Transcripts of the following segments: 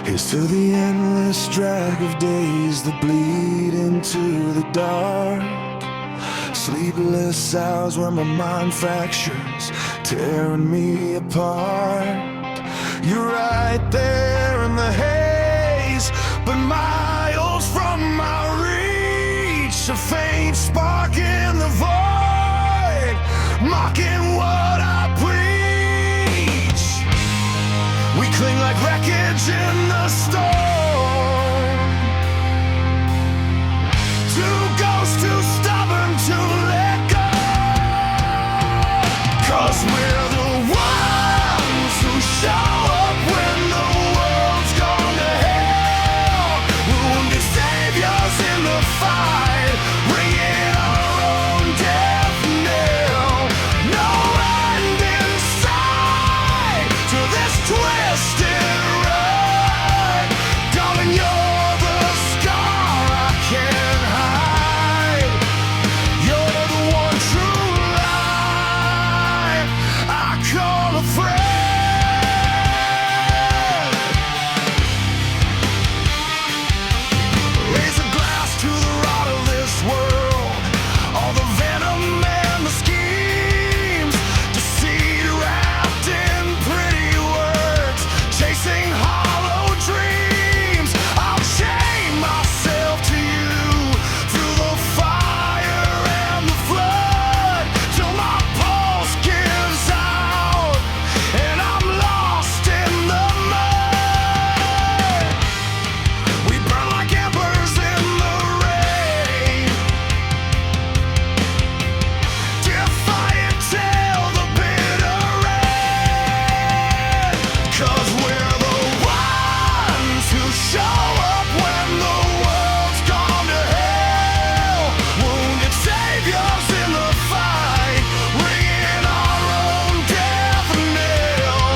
Here's to the endless drag of days that bleed into the dark. Sleepless hours where my mind fractures, tearing me apart. You're right there in the haze, but miles from my reach. A faint spark in the void, mocking what I preach. We cling like wreckage in the storm. Two ghosts too stubborn to let go. 'Cause we're the ones who show up when the world's gone to hell. Wounded saviors in the fight, ringing our own death knell. No end in sight to this twisted ride. Darling, you're the scar I can't hide. You're the one true lie I call a friend. Raise a glass to the rot of this world, all the venom and the schemes, deceit wrapped in pretty words, chasing hollow dreams. I'll chain myself to you through the fire and the flood, till my pulse gives out and I'm lost in the mud. We burn like embers in the rain, defiant till the bitter end. 'Cause we're the ones who show up when the world's gone to hell. Wounded saviors in the fight, ringing our own death knell.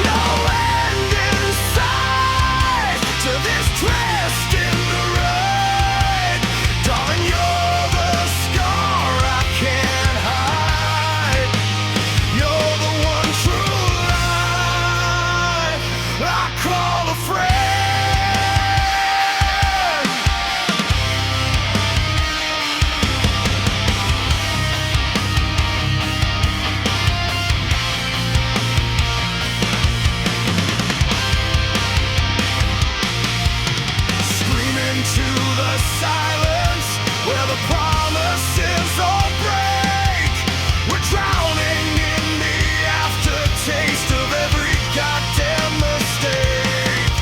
No end in sight to this twisted ride. Darling, you're the scar I can't hide. You're the one true lie I call a friend. Screaming to the silence where the promises all break. We're drowning in the aftertaste of every goddamn mistake.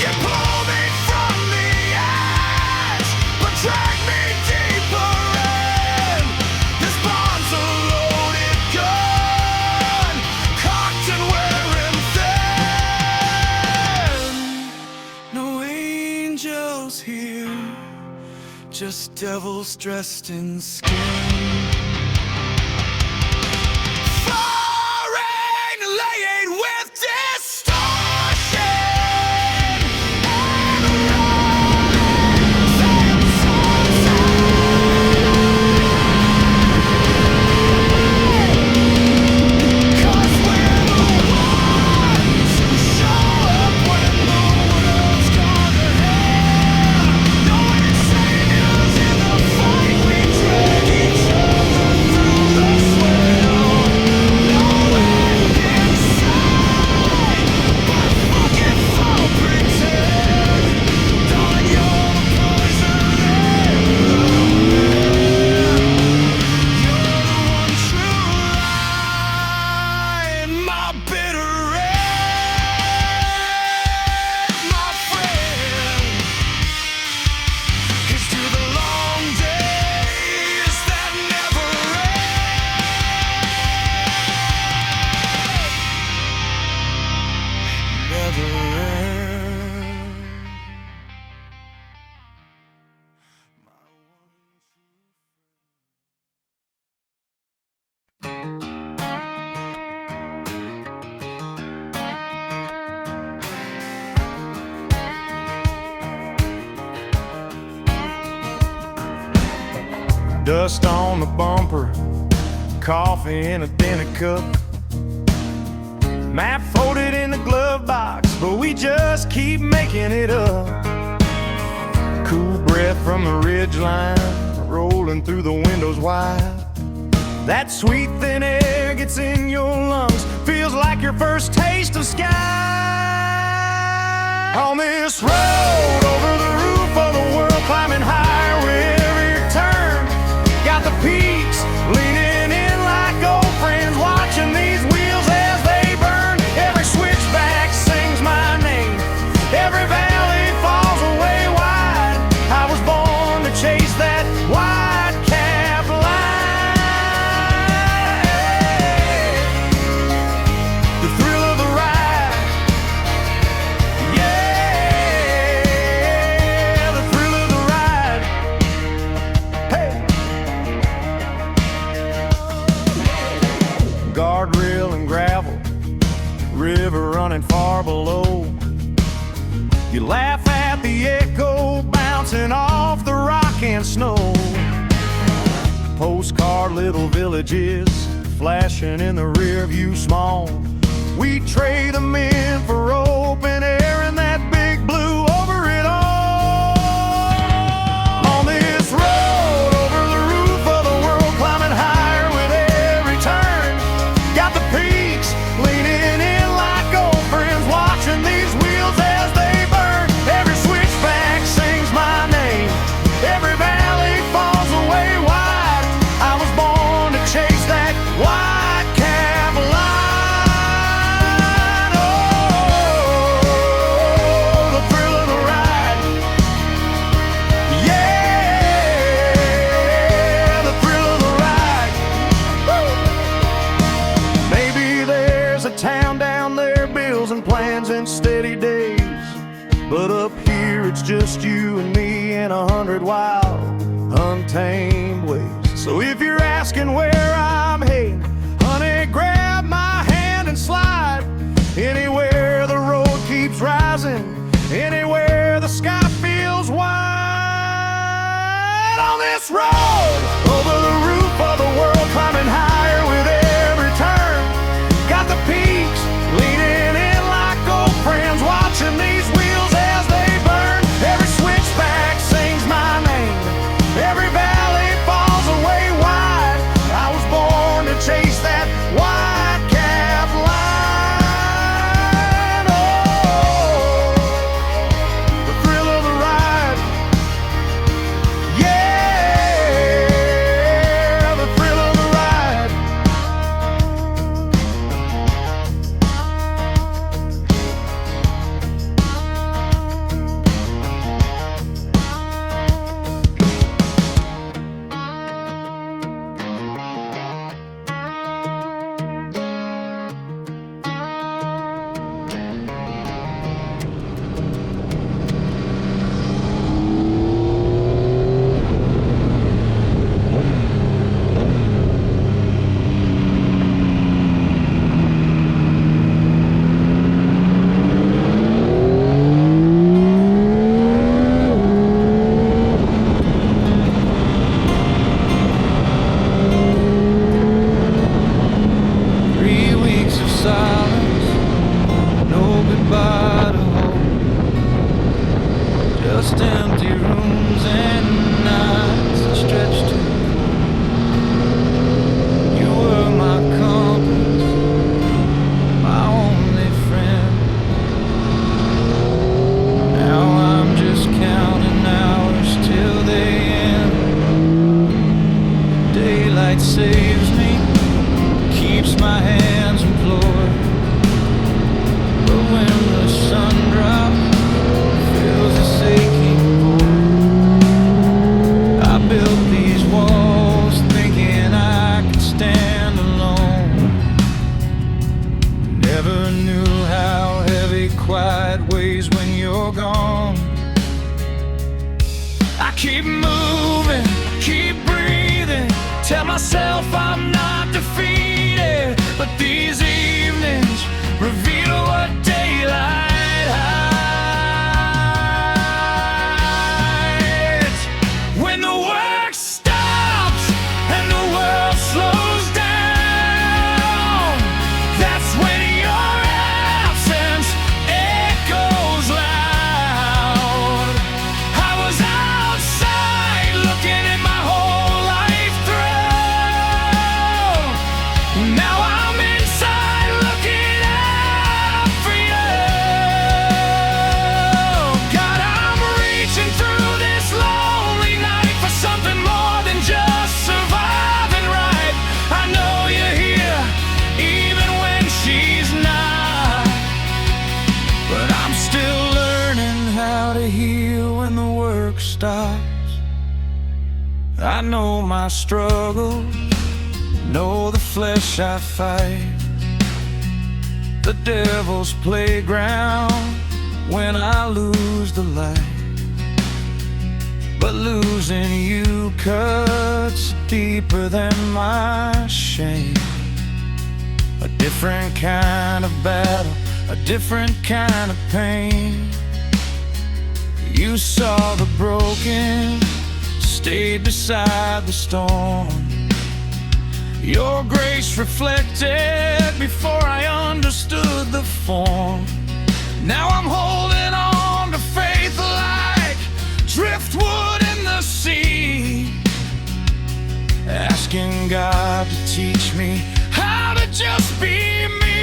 You pull me from the edge, but drag me deeper in. This bond's a loaded gun, cocked and wearing thin. No angels here, just devils dressed in skin. Foreign laid with distortion and Cause we're the ones who show up when the world's gone to hell. No saviors in the fight, we drag each other through the swell. No end in sight, but fucking full pretend. Darling, you're the poison in the wind. You're the one true lie in my bitter end, my friend. Here's to the long days that never end. Never end. Dust on the bumper, coffee in a dinner cup. Map folded in the glove box, but we just keep making it up. Cool breath from the ridgeline, rolling through the windows wide. That sweet thin air gets in your lungs, feels like your first taste of sky. On this road, over the roof of the world, climbing higher with every turn. Got the peaks leaning in like old friends, watching these wheels as they burn. Every switchback sings my name, every valley falls away wide. I was born to chase that white cap line. The thrill of the ride, yeah, the thrill of the ride. Hey, guardrail and gravel, river running far below. You laugh at the echo bouncing off the rock and snow. Postcard little villages flashing in the rear view small. We trade them in for open air and that big blue over it all. On this road, over the roof of the world, climbing higher with every turn. Got the peaks leaning in like old friends, watching these wheels as they burn. Every switchback sings my name, every valley falls away wide. I was born to chase that white cap line. Oh, the thrill of the ride, yeah, the thrill of the ride. Woo! Maybe there's a town down there, bills and plans and steady days, but up here it's just you and me in 100 wild, untamed ways. So if you're asking where I'm heading, honey, grab my hand and slide. Anywhere the road keeps rising, anywhere the sky feels wide. On this road, over the roof of the world, climbing higher with every turn. Got the peaks leaning in like old friends, watching these wheels as they burn. Every switchback sings my name, every valley falls away wide. I was born to chase that white cap line. Oh, the thrill of the ride, yeah, the thrill of the ride. Keep moving, keep breathing. Tell myself I'm not defeated. But these evenings reveal what daylight hides. When the work stops and the world slows down, that's when you're work stops. I know my struggles, know the flesh I fight, the devil's playground when I lose the light. But losing you cuts deeper than my shame. A different kind of battle, a different kind of pain. You saw the broken, stayed beside the storm. Your grace reflected before I understood the form. Now I'm holding on to faith like driftwood in the sea, asking God to teach me how to just be me.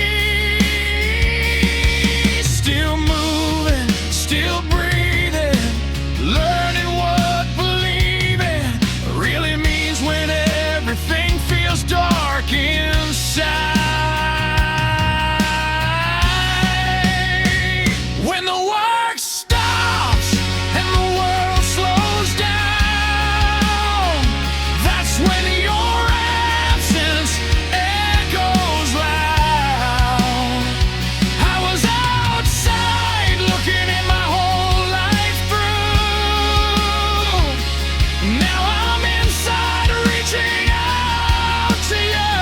Still moving, still breathing, learning what believing really means when everything feels dark inside. When the work stops and the world slows down, that's when your absence echoes loud. I was outside looking at my whole life through. Now I'm inside reaching out to you.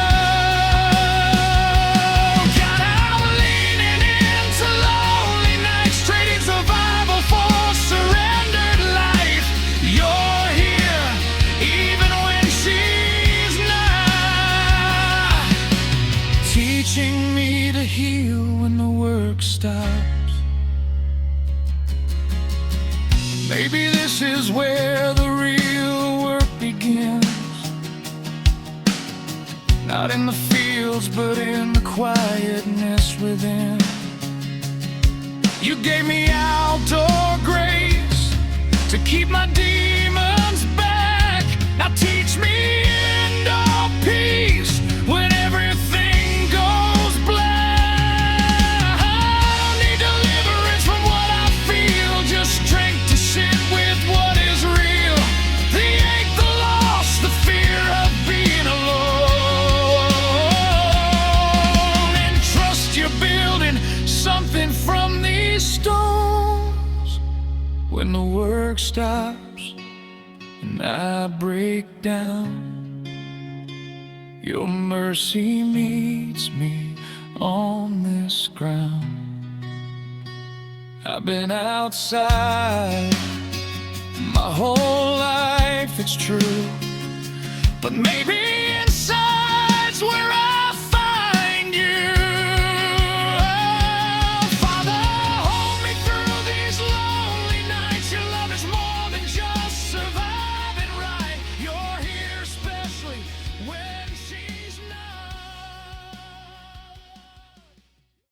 God, I'm leaning into lonely nights, trading survival for surrendered life. You're here, even when she's not, teaching me to heal when the work stops. Maybe this is where the real work begins. Not in the fields, but in the quietness within. You gave me outdoor grace to keep my demons back. Now teach me indoor peace when everything goes black. I don't need deliverance from what I feel, just strength to sit with what is real. The ache, the loss, the fear of being alone. And trust you're building something from these stones. When the work stops and I break down, your mercy meets me on this ground. I've been outside my whole life, it's true, but maybe